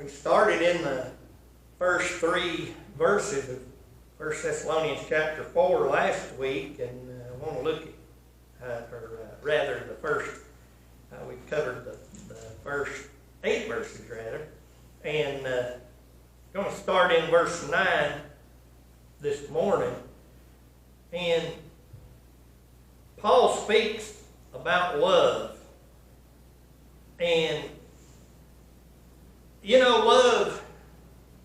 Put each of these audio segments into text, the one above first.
We started in the first 3 verses of 1 Thess chapter 4 last week, and I want to look at, the first, we covered the first 8 verses rather, and going to start in verse 9 this morning. And Paul speaks about love. And love,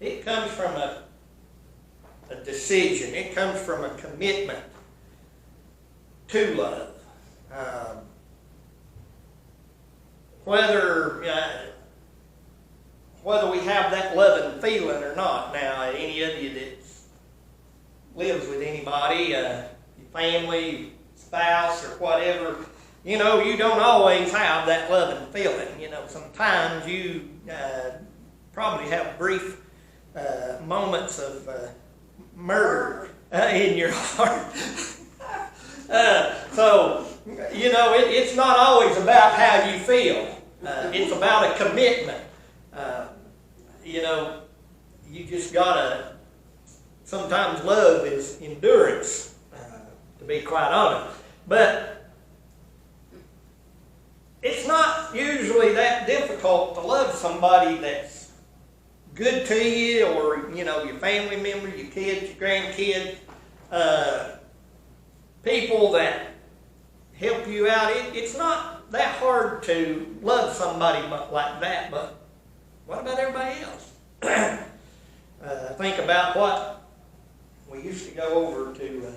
it comes from a decision. It comes from a commitment to love. Whether we have that loving feeling or not. Now, any of you that lives with anybody, your family, spouse, or whatever, you don't always have that loving feeling. Sometimes you probably have brief moments of murder in your heart. It's not always about how you feel. It's about a commitment. You just gotta, sometimes love is endurance, to be quite honest. But it's not usually that difficult to love somebody that's good to you, or, your family member, your kids, your grandkids, people that help you out. It's not that hard to love somebody like that, but what about everybody else? Think about what we used to go over to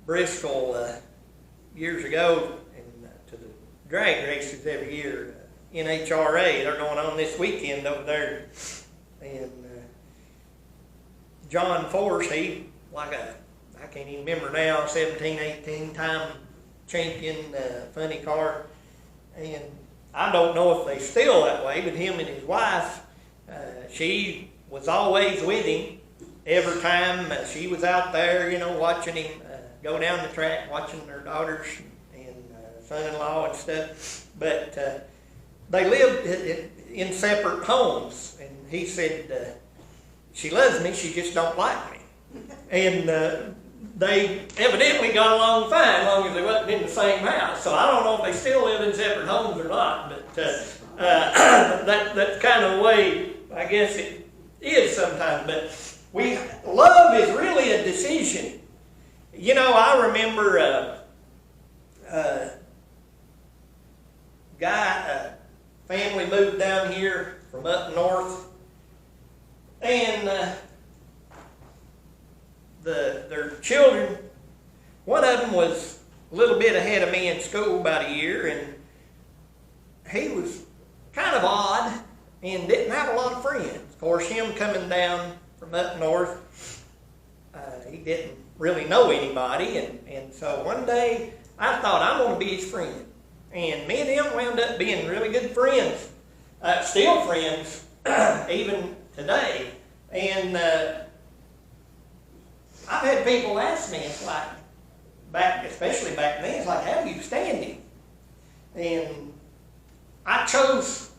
Bristol years ago, and to the drag races every year. NHRA, they're going on this weekend over there. And John Force, he, I can't even remember now, 17, 18 time champion, funny car. And I don't know if they still that way, but him and his wife, she was always with him every time she was out there, watching him go down the track, watching their daughters and son-in-law and stuff. But they lived in separate homes, and he said, she loves me, she just don't like me. And they evidently got along fine, as long as they wasn't in the same house. So I don't know if they still live in separate homes or not, but that's kind of the way I guess it is sometimes. But love is really a decision. I remember a family moved down here from up north, and their children, one of them was a little bit ahead of me in school, about a year, and he was kind of odd and didn't have a lot of friends. Of course, him coming down from up north, he didn't really know anybody, and so one day I thought, I'm going to be his friend. And me and him wound up being really good friends, still friends, even today. And I've had people ask me, it's like, especially back then, it's like, how do you stand him? And I chose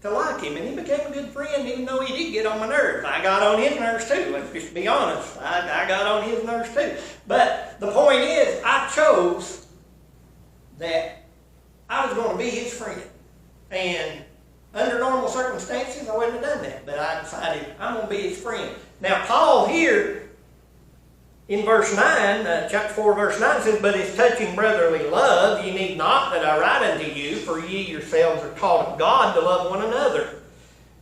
to like him, and he became a good friend, even though he did get on my nerves. I got on his nerves too, let's just be honest. I got on his nerves too. But the point is, I chose that I was going to be his friend. And under normal circumstances, I wouldn't have done that. But I decided I'm going to be his friend. Now, Paul here, in verse 9, chapter 4, verse 9 says, "But as touching brotherly love, ye need not that I write unto you, for ye yourselves are taught of God to love one another."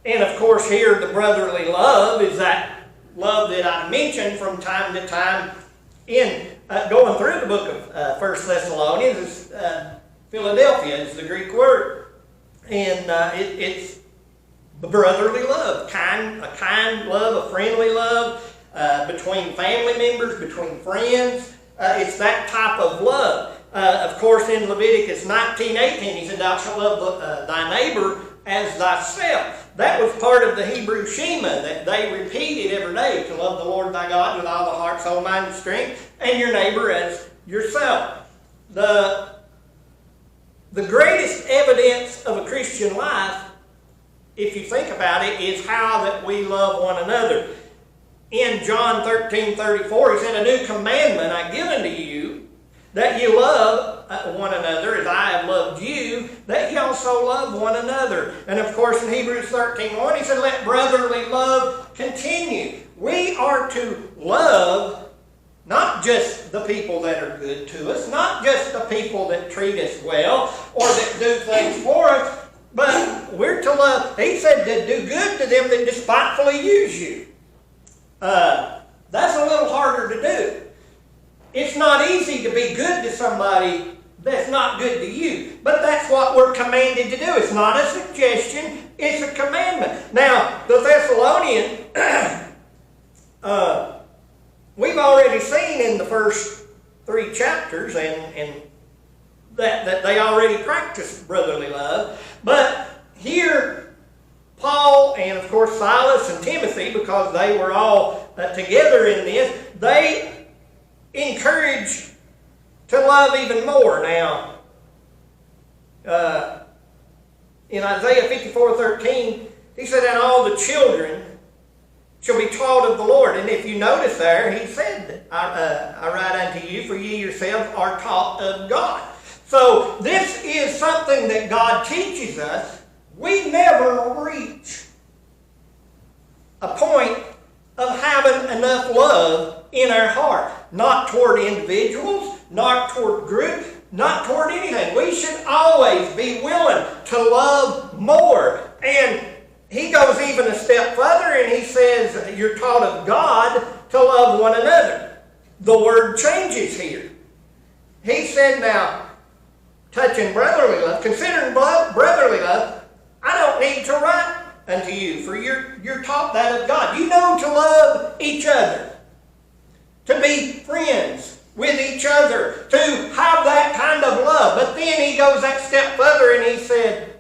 And of course here, the brotherly love is that love that I mentioned from time to time in going through the book of 1 Thessalonians. Philadelphia is the Greek word. And it's brotherly love, a kind love, a friendly love, between family members, between friends. It's that type of love. Of course, in Leviticus 19:18, he said, "Thou shalt love thy neighbor as thyself." That was part of the Hebrew Shema that they repeated every day, to love the Lord thy God with all the heart, soul, mind, and strength, and your neighbor as yourself. The greatest evidence of a Christian life if you think about it, is how that we love one another. In John 13:34, he said, "A new commandment I give unto you, that you love one another as I have loved you, that ye also love one another." And of course in Hebrews 13:1, he said, "Let brotherly love continue." We are to love not just the people that are good to us, not just the people that treat us well or that do things for us, but we're to love. He said to do good to them that despitefully use you. That's a little harder to do. It's not easy to be good to somebody that's not good to you, but that's what we're commanded to do. It's not a suggestion, it's a commandment. Now, the Thessalonians, we've already seen in the first 3 chapters and that they already practiced brotherly love. But here, Paul and of course Silas and Timothy, because they were all together in this, they encourage to love even more. Now, in Isaiah 54:13, he said, "And all the children shall be taught of the Lord." And if you notice there, he said, I write unto you, for ye yourselves are taught of God. So this is something that God teaches us. We never reach a point of having enough love in our heart. Not toward individuals, not toward groups, not toward anything. We should always be willing to love more. And he goes even a step further and he says, you're taught of God to love one another. The word changes here. He said, now, touching brotherly love, considering brotherly love, I don't need to write unto you, for you're taught that of God. You know to love each other, to be friends with each other, to have that kind of love. But then he goes that step further and he said,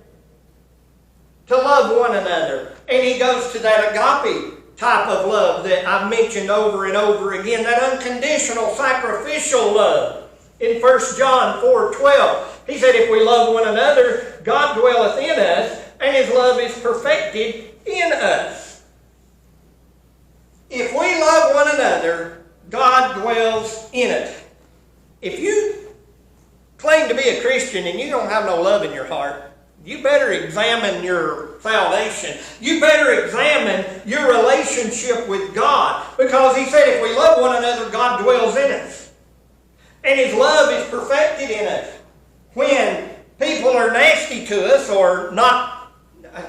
to love one another. And he goes to that agape type of love that I've mentioned over and over again, that unconditional, sacrificial love. In 1 John 4:12, he said, if we love one another, God dwelleth in us, and his love is perfected in us. If we love one another, God dwells in us. If you claim to be a Christian and you don't have no love in your heart, you better examine your salvation. You better examine your relationship with God. Because he said if we love one another, God dwells in us. And his love is perfected in us. When people are nasty to us or not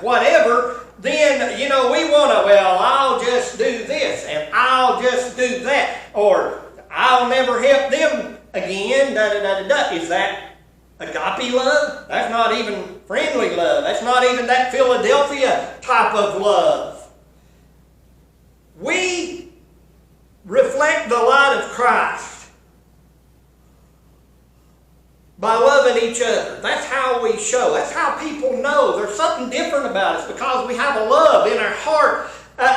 whatever, then, we want to, I'll just do this and I'll just do that. Or I'll never help them again, da-da-da-da-da. Is that agape love? That's not even friendly love. That's not even that Philadelphia type of love. We reflect the light of Christ by loving each other. That's how we show. That's how people know there's something different about us, because we have a love in our heart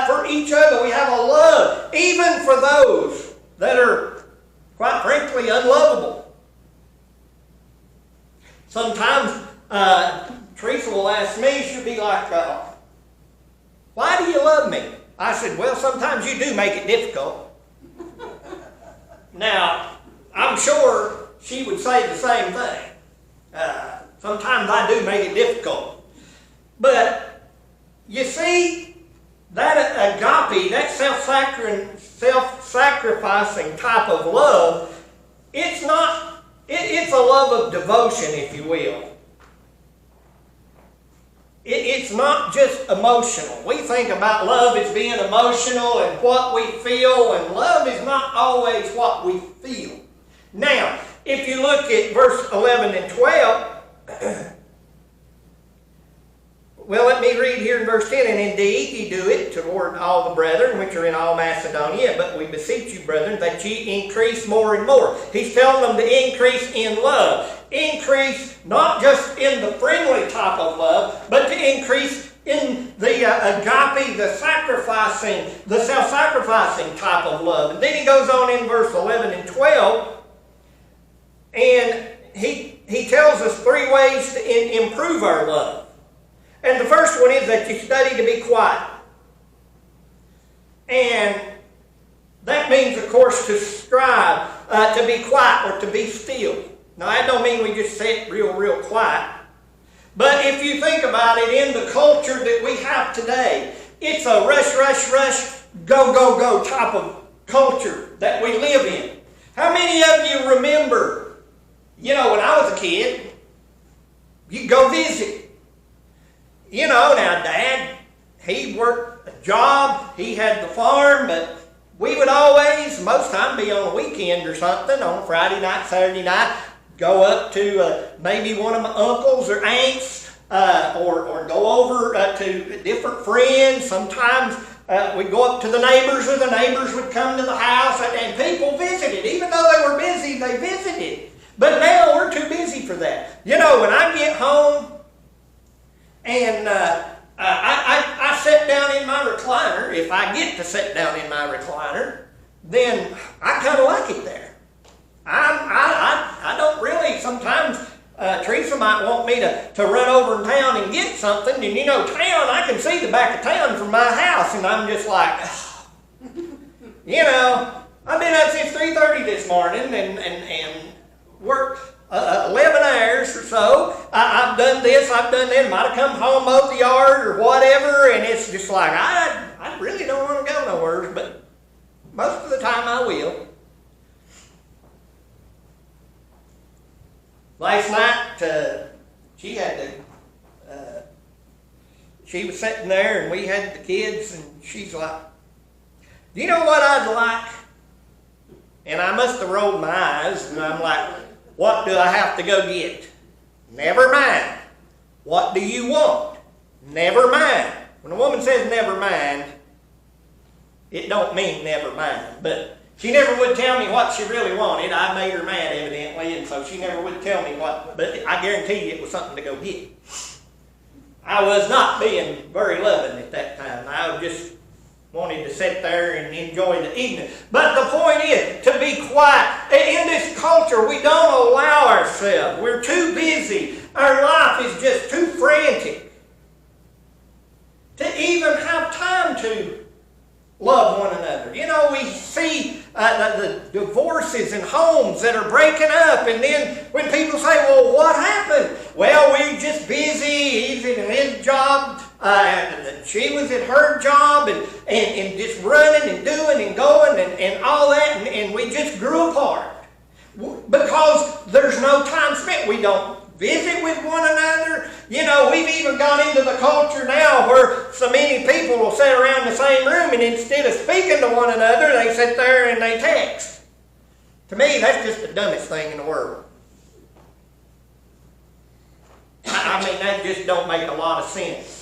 for each other. We have a love even for those that are, quite frankly, unlovable. Sometimes Teresa will ask me, she'll be like, why do you love me? I said, well, sometimes you do make it difficult. Now, I'm sure she would say the same thing. Sometimes I do make it difficult. But, you see, that agape, that self-sacrificing type of love, it's a love of devotion, if you will. It's not just emotional. We think about love as being emotional and what we feel, and love is not always what we feel. Now, if you look at verse 11 and 12, well, let me read here in verse 10. And indeed ye do it toward all the brethren which are in all Macedonia, but we beseech you, brethren, that ye increase more and more. He's telling them to increase in love. Increase not just in the friendly type of love, but to increase in the agape, the sacrificing, the self-sacrificing type of love. And then he goes on in verse 11 and 12, and he tells us 3 ways to improve our love. And the first one is that you study to be quiet. And that means, of course, to strive to be quiet or to be still. Now, that don't mean we just sit real quiet. But if you think about it, in the culture that we have today, it's a rush, go type of culture that we live in. How many of you remember, when I was a kid, you'd go visit. Now Dad, he worked a job, he had the farm, but we would always, most time, be on a weekend or something, on Friday night, Saturday night, go up to maybe one of my uncles or aunts, or go over to different friends. Sometimes we'd go up to the neighbors, or the neighbors would come to the house, and people visited. Even though they were busy, they visited. But now we're too busy for that. When I get home and I sit down in my recliner, if I get to sit down in my recliner, then I kind of like it there. I don't really, sometimes Teresa might want me to run over in town and get something, and town, I can see the back of town from my house, and I'm just like, I've been up since 3:30 this morning and worked 11 hours or so. I've done this, I've done that. Might have come home, mowed the yard or whatever, and it's just like, I really don't want to go nowhere, but most of the time I will. Last night, she was sitting there, and we had the kids, and she's like, do you know what I'd like? And I must have rolled my eyes, and I'm like, what do I have to go get? Never mind. What do you want? Never mind. When a woman says never mind, it don't mean never mind, but she never would tell me what she really wanted. I made her mad, evidently, and so she never would tell me what, but I guarantee you it was something to go get. I was not being very loving at that time. I just wanted to sit there and enjoy the evening. But the point is, to be quiet. In this culture, we don't allow ourselves. We're too busy. Our life is just too frantic to even have time to love one another. We see the divorces and homes that are breaking up, and then when people say, well, what happened? Well, we're just busy. He's in his job, she was at her job, and just running and doing and going and all that, and we just grew apart. Because there's no time spent. We don't visit with one another. We've even gone into the culture now where so many people will sit around the same room, and instead of speaking to one another, they sit there and they text. To me, that's just the dumbest thing in the world. That just don't make a lot of sense.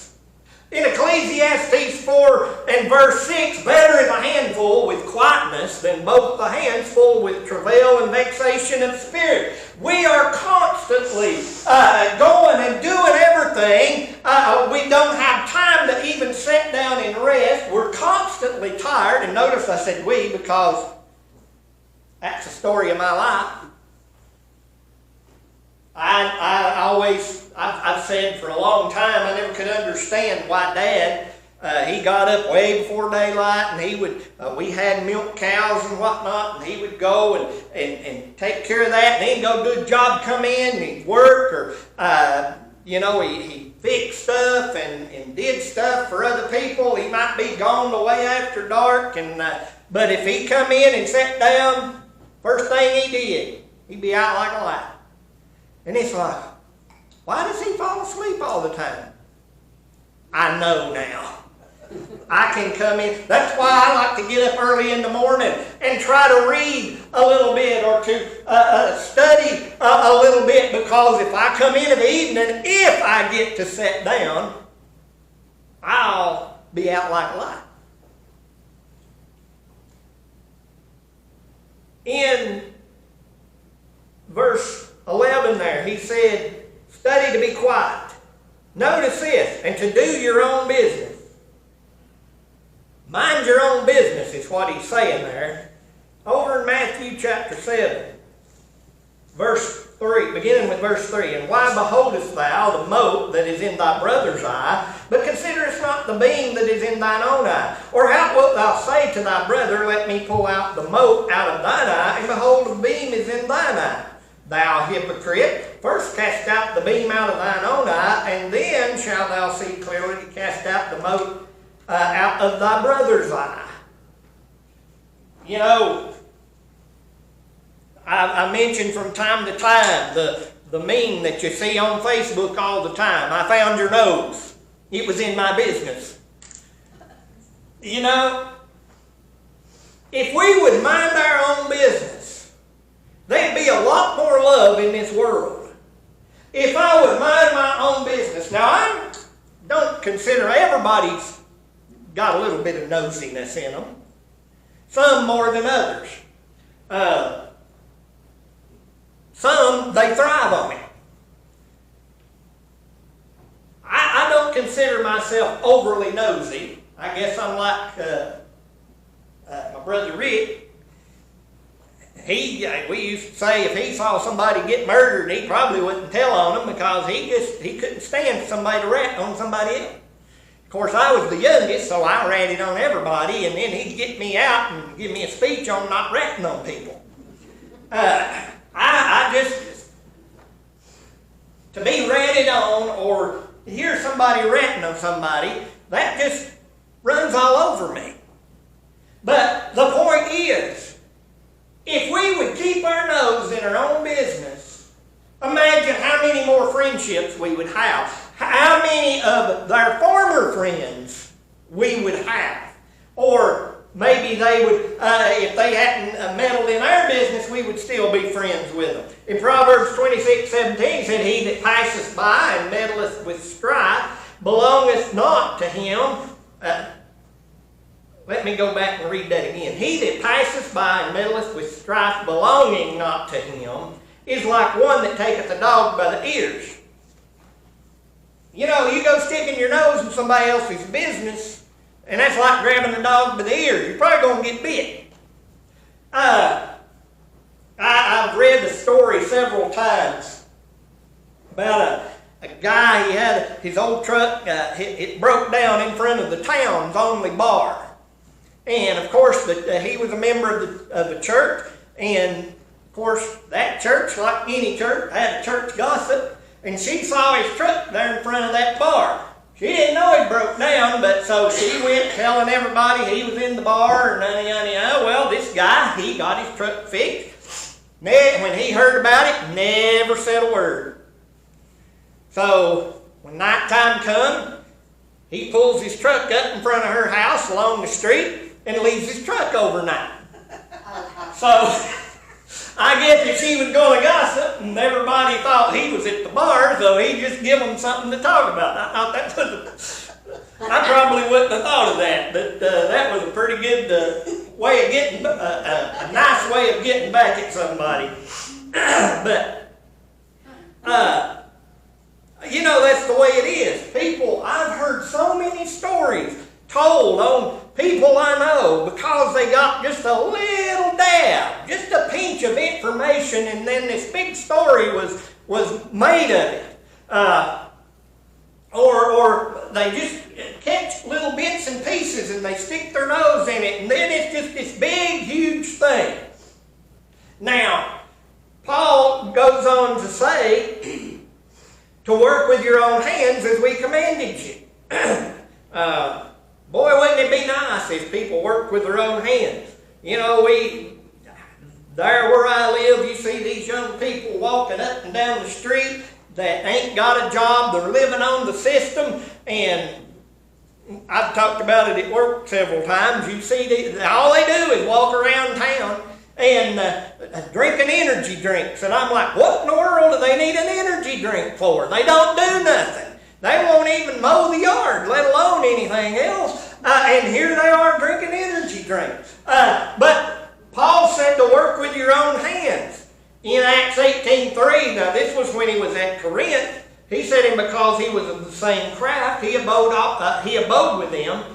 In Ecclesiastes 4 and verse 6, better is a handful with quietness than both the hands full with travail and vexation of spirit. We are constantly going and doing everything. We don't have time to even sit down and rest. We're constantly tired. And notice I said we because that's the story of my life. I've said for a long time I never could understand why Dad, he got up way before daylight, and we had milk cows and whatnot, and he would go and take care of that, and then he'd go do a job, come in, and he'd work, or he fixed stuff and did stuff for other people. He might be gone away after dark, but if he come in and sat down, first thing he did, he'd be out like a light. And it's like, why does he fall asleep all the time? I know now. I can come in. That's why I like to get up early in the morning and try to read a little bit or to study a little bit, because if I come in the evening, if I get to sit down, I'll be out like a light. In verse 11 there, he said, study to be quiet. Notice this, and to do your own business. Mind your own business is what he's saying there. Over in Matthew chapter 7. verse 3, beginning with verse 3. And why beholdest thou the mote that is in thy brother's eye, but considerest not the beam that is in thine own eye? Or how wilt thou say to thy brother, let me pull out the mote out of thine eye, and behold, the beam is in thine eye? Thou hypocrite, first cast out the beam out of thine own eye, and then shalt thou see clearly to cast out the mote out of thy brother's eye. You know, I mention from time to time the meme that you see on Facebook all the time. I found your nose. It was in my business. You know, if we would mind our own business, there'd be a lot more love in this world. If I would mind my own business. Now, I don't consider everybody's got a little bit of nosiness in them. Some more than others. Some, they thrive on it. I don't consider myself overly nosy. I guess I'm like my brother Rick. We used to say if he saw somebody get murdered, he probably wouldn't tell on them because he couldn't stand somebody to rat on somebody else. Of course, I was the youngest, so I ratted on everybody, and then he'd get me out and give me a speech on not ratting on people. I just, to be ratted on or hear somebody ratting on somebody, that just runs all over me. But the point is, if we would keep our nose in our own business, imagine how many more friendships we would have. How many of their former friends we would have. Or maybe they would, if they hadn't meddled in our business, we would still be friends with them. In Proverbs 26:17 said, he that passeth by and meddleth with strife belongeth not to him. Let me go back and read that again. He that passeth by and meddleth with strife belonging not to him is like one that taketh a dog by the ears. You know, you go sticking your nose in somebody else's business, and that's like grabbing a dog by the ear. You're probably going to get bit. I've read the story several times about a guy. He had his old truck. It broke down in front of the town's only bar. And, of course, he was a member of the church. And, of course, that church, like any church, had a church gossip. And she saw his truck there in front of that bar. She didn't know he broke down, but so she went telling everybody he was in the bar and well, this guy, he got his truck fixed. When he heard about it, never said a word. So when nighttime come, he pulls his truck up in front of her house along the street and leaves his truck overnight. So I guess if she was going to gossip, and everybody thought he was at the bar, so he just give them something to talk about. I thought that was I probably wouldn't have thought of that, but that was a pretty good way of getting, a nice way of getting back at somebody. But, you know, that's the way it is. People, I've heard so many stories told on people I know because they got just a little dab, just a pinch of information, and then this big story was made of it. Or they just catch little bits and pieces and they stick their nose in it, and then it's just this big, huge thing. Now, Paul goes on to say, to work with your own hands as we commanded you. Boy, wouldn't it be nice if people worked with their own hands. You know, there where I live, you see these young people walking up and down the street that ain't got a job. They're living on the system, and I've talked about it at work several times. You see, all they do is walk around town and drinking energy drinks. And I'm like, what in the world do they need an energy drink for? They don't do nothing. They won't even mow the yard, let alone anything else. And here they are drinking energy drinks. But Paul said to work with your own hands. In Acts 18:3, now this was when he was at Corinth. He said, and because he was of the same craft, he abode with them.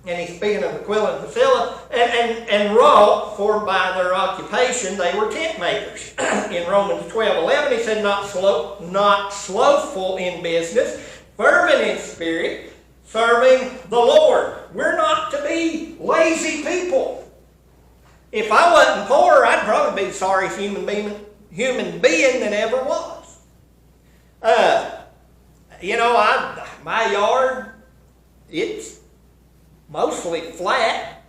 and he's speaking of Aquila and Priscilla, and wrought, for by their occupation they were tent makers. In Romans 12:11 he said, not slothful in business, fervent in spirit, serving the Lord. We're not to be lazy people. If I wasn't poor, I'd probably be the sorriest human being that ever was. My yard, it's mostly flat.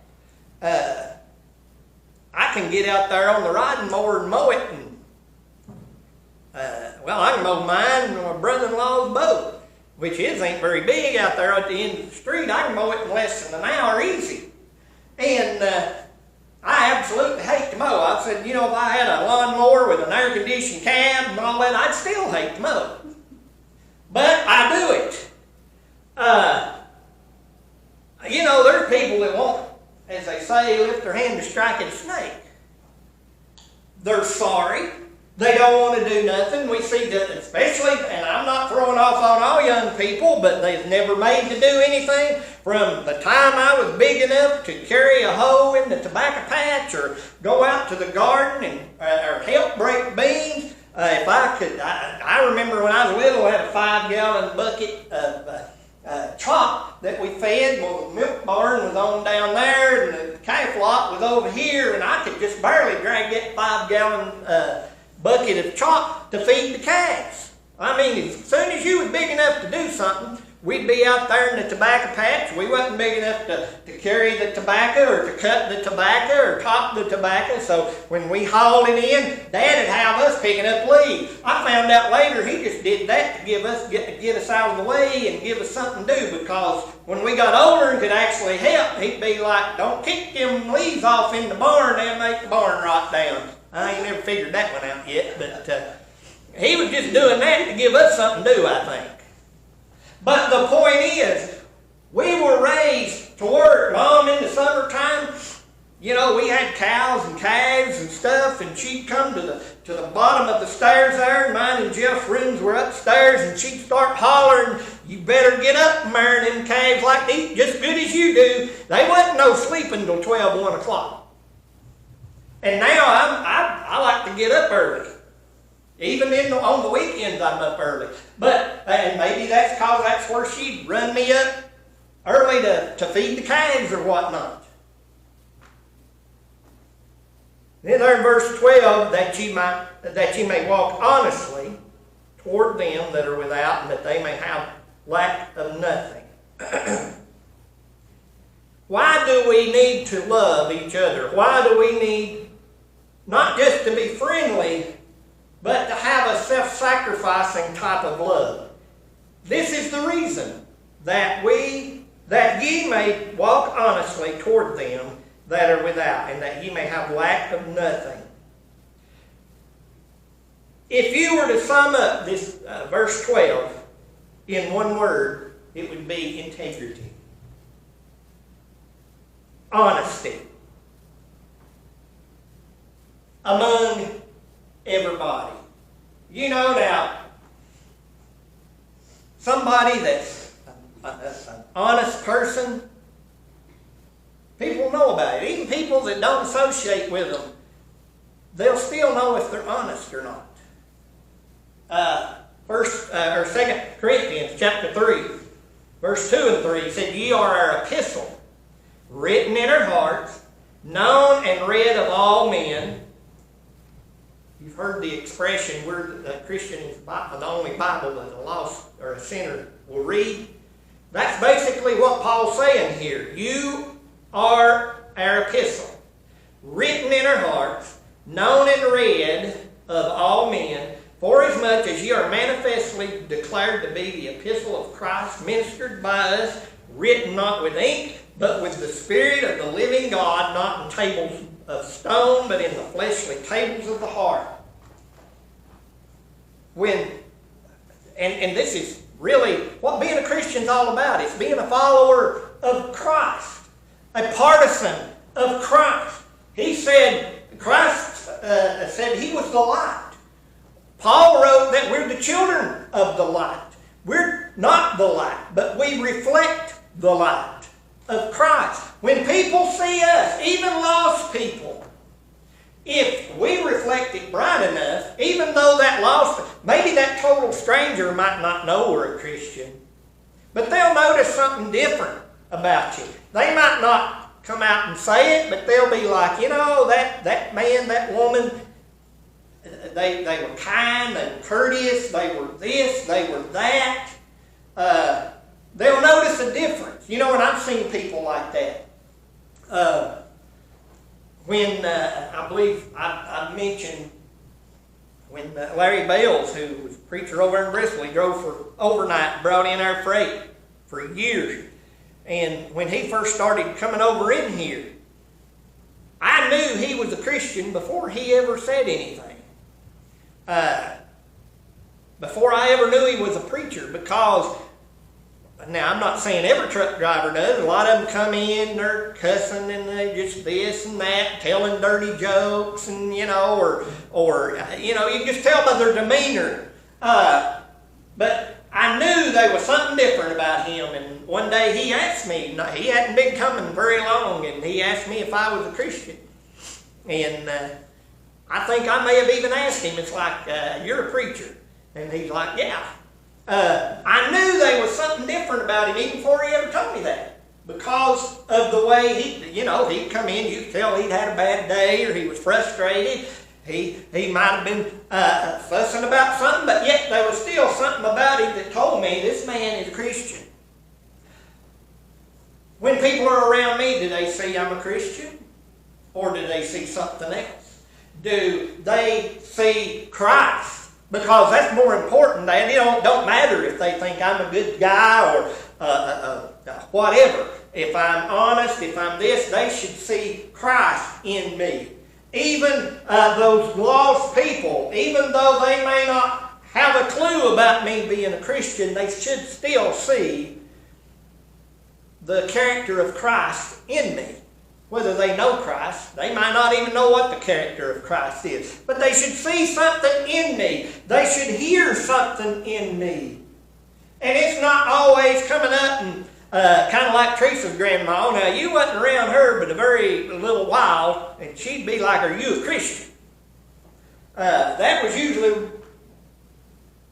I can get out there on the riding mower and mow it, and I can mow mine and my brother-in-law's boat, which ain't very big out there at the end of the street. I can mow it in less than an hour easy. And I absolutely hate to mow. I said, if I had a lawnmower with an air-conditioned cab and all that, I'd still hate to mow. But I do it. There's people that won't, as they say, lift their hand to strike at a snake. They're sorry. They don't want to do nothing. We see that, especially, and I'm not throwing off on all young people, but they've never made to do anything from the time I was big enough to carry a hoe in the tobacco patch or go out to the garden or help break beans. If I could, I remember when I was little, I had a 5-gallon bucket of chop that we fed. Well, the milk barn was on down there, and the calf lot was over here, and I could just barely drag that 5-gallon bucket of chop to feed the calves. I mean, as soon as you was big enough to do something, we'd be out there in the tobacco patch. We wasn't big enough to carry the tobacco or to cut the tobacco or top the tobacco. So when we hauled it in, Dad would have us picking up leaves. I found out later he just did that to get us out of the way and give us something to do, because when we got older and could actually help, he'd be like, don't kick them leaves off in the barn, they'll make the barn rot down. I ain't never figured that one out yet, but he was just doing that to give us something to do, I think. But the point is, we were raised to work. Mom, in the summertime, we had cows and calves and stuff, and she'd come to the bottom of the stairs there, and mine and Jeff's rooms were upstairs, and she'd start hollering, you better get up and marry them calves like these, just good as you do. They wasn't no sleeping till 12, 1 o'clock. And now I like to get up early. Even on the weekends I'm up early. And maybe that's because that's where she'd run me up early to feed the calves or whatnot. Then there in verse 12, that ye may walk honestly toward them that are without, and that they may have lack of nothing. Why do we need to love each other? Why do we need not just to be friendly, but to have a self-sacrificing type of love? This is the reason that ye may walk honestly toward them that are without, and that ye may have lack of nothing. If you were to sum up this verse 12 in one word, it would be integrity. Honesty. Among everybody. Now, somebody that's an honest person, people know about it. Even people that don't associate with them, they'll still know if they're honest or not. 2 Corinthians chapter 3, verse 2 and 3 said, ye are our epistle, written in our hearts, known and read of all men. You've heard the expression, a Christian is the only Bible that a lost or a sinner will read. That's basically what Paul's saying here. You are our epistle, written in our hearts, known and read of all men, forasmuch as ye are manifestly declared to be the epistle of Christ, ministered by us, written not with ink, but with the Spirit of the living God, not in tables of stone, but in the fleshly tables of the heart. And this is really what being a Christian is all about. It's being a follower of Christ, a partisan of Christ. Christ said he was the light. Paul wrote that we're the children of the light. We're not the light, but we reflect the light of Christ. When people see us, even lost people, if we reflect it bright enough, even though that lost, maybe that total stranger might not know we're a Christian, but they'll notice something different about you. They might not come out and say it, but they'll be like, that man, that woman, they were kind, they were courteous, they were this, they were that. They'll notice a difference. And I've seen people like that. When I believe I mentioned when Larry Bales, who was a preacher over in Bristol, he drove for overnight, brought in our freight for years. And when he first started coming over in here, I knew he was a Christian before he ever said anything. Before I ever knew he was a preacher, because, now I'm not saying every truck driver does, a lot of them come in, they're cussing and they just this and that, telling dirty jokes and, or you can just tell by their demeanor. But I knew there was something different about him, and one day he asked me, he hadn't been coming very long, and he asked me if I was a Christian. And I think I may have even asked him, it's like, you're a preacher. And he's like, yeah. I knew there was something different about him even before he ever told me that. Because of the way he'd come in, you could tell he'd had a bad day or he was frustrated. He might have been fussing about something, but yet there was still something about him that told me this man is a Christian. When people are around me, do they see I'm a Christian? Or do they see something else? Do they see Christ? Because that's more important. It don't matter if they think I'm a good guy or whatever. If I'm honest, if I'm this, they should see Christ in me. Even those lost people, even though they may not have a clue about me being a Christian, they should still see the character of Christ in me. Whether they know Christ, they might not even know what the character of Christ is. But they should see something in me. They should hear something in me. And it's not always coming up and kind of like Teresa's grandma. Now, you wasn't around her but a very little while, and she'd be like, are you a Christian? That was usually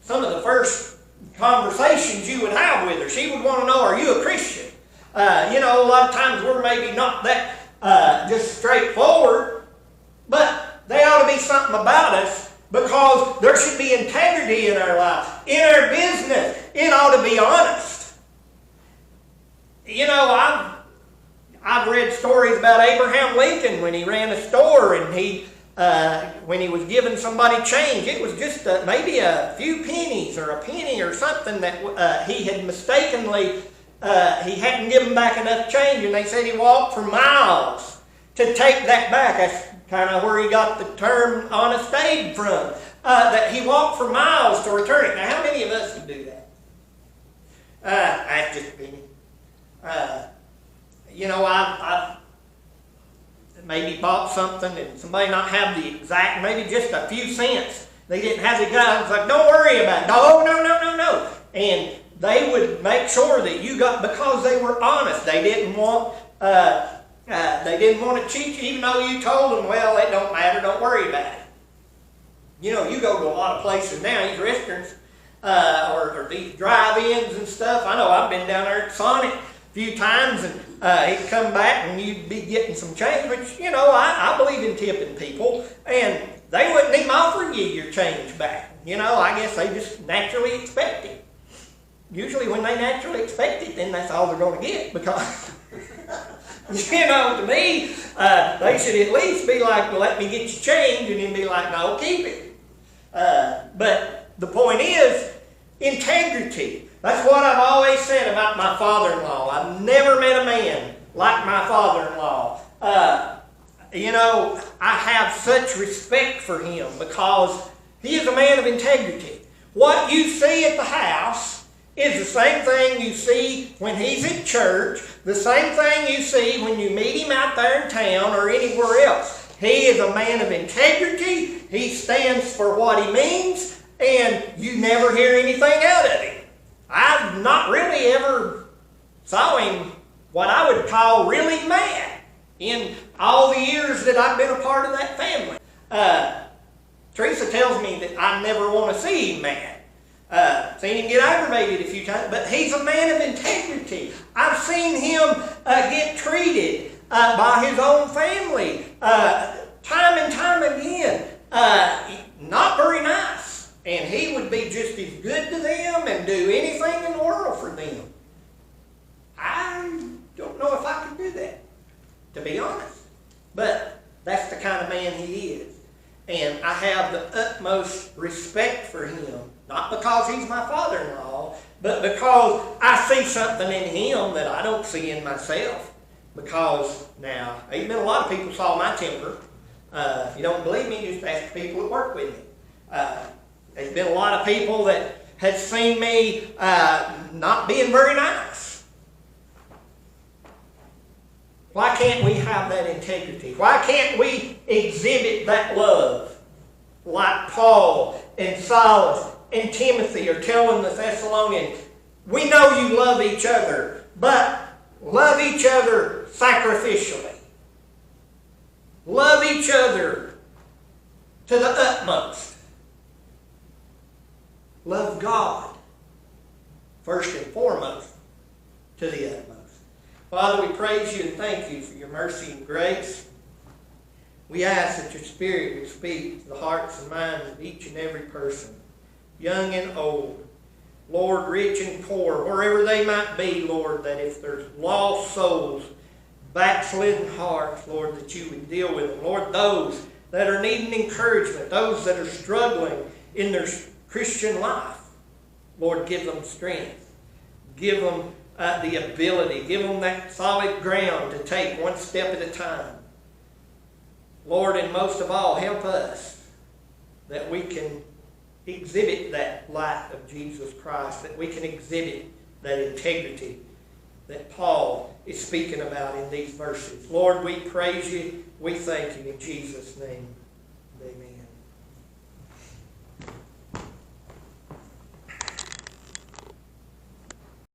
some of the first conversations you would have with her. She would want to know, are you a Christian? A lot of times we're maybe not that just straightforward, but there ought to be something about us, because there should be integrity in our life. In our business, it ought to be honest. I've read stories about Abraham Lincoln when he ran a store, and when he was giving somebody change, it was just maybe a few pennies or a penny or something that he had mistakenly he hadn't given back enough change, and they said he walked for miles to take that back. That's kind of where he got the term honest aid from. That he walked for miles to return it. Now, how many of us would do that? That's just a penny. I've maybe bought something and somebody not have the exact, maybe just a few cents. They didn't have the guy. It's like, don't worry about it. No. And they would make sure that you got, because they were honest. They didn't want to cheat you, even though you told them, well, it don't matter, don't worry about it. You go to a lot of places now, these restaurants, or these drive-ins and stuff. I know I've been down there at Sonic a few times, and he'd come back and you'd be getting some change, which, I believe in tipping people, and they wouldn't even offer you your change back. I guess they just naturally expect it. Usually when they naturally expect it, then that's all they're going to get, because, to me, they should at least be like, well, let me get you change, and then be like, no, keep it. But the point is, integrity. That's what I've always said about my father-in-law. I've never met a man like my father-in-law. I have such respect for him because he is a man of integrity. What you see at the house is the same thing you see when he's at church, the same thing you see when you meet him out there in town or anywhere else. He is a man of integrity. He stands for what he means, and you never hear anything out of him. I've not really ever saw him what I would call really mad in all the years that I've been a part of that family. Teresa tells me that I never want to see him mad. Seen him get aggravated a few times, but he's a man of integrity. I've seen him get treated by his own family time and time again. Not very nice. And he would be just as good to them and do anything in the world for them. I don't know if I could do that, to be honest. But that's the kind of man he is. And I have the utmost respect for him. Not because he's my father-in-law, but because I see something in him that I don't see in myself. Because now, even a lot of people saw my temper. If you don't believe me, just ask the people that work with me. There's been a lot of people that have seen me not being very nice. Why can't we have that integrity? Why can't we exhibit that love like Paul and Silas and Timothy are telling the Thessalonians? We know you love each other, but love each other sacrificially. Love each other to the utmost. Love God first and foremost to the utmost. Father, we praise you and thank you for your mercy and grace. We ask that your Spirit would speak to the hearts and minds of each and every person, young and old, Lord, rich and poor, wherever they might be, Lord, that if there's lost souls, backslidden hearts, Lord, that you would deal with them. Lord, those that are needing encouragement, those that are struggling in their Christian life, Lord, give them strength. Give them the ability. Give them that solid ground to take one step at a time. Lord, and most of all, help us that we can exhibit that light of Jesus Christ, that we can exhibit that integrity that Paul is speaking about in these verses. Lord, we praise you. We thank you in Jesus' name. Amen.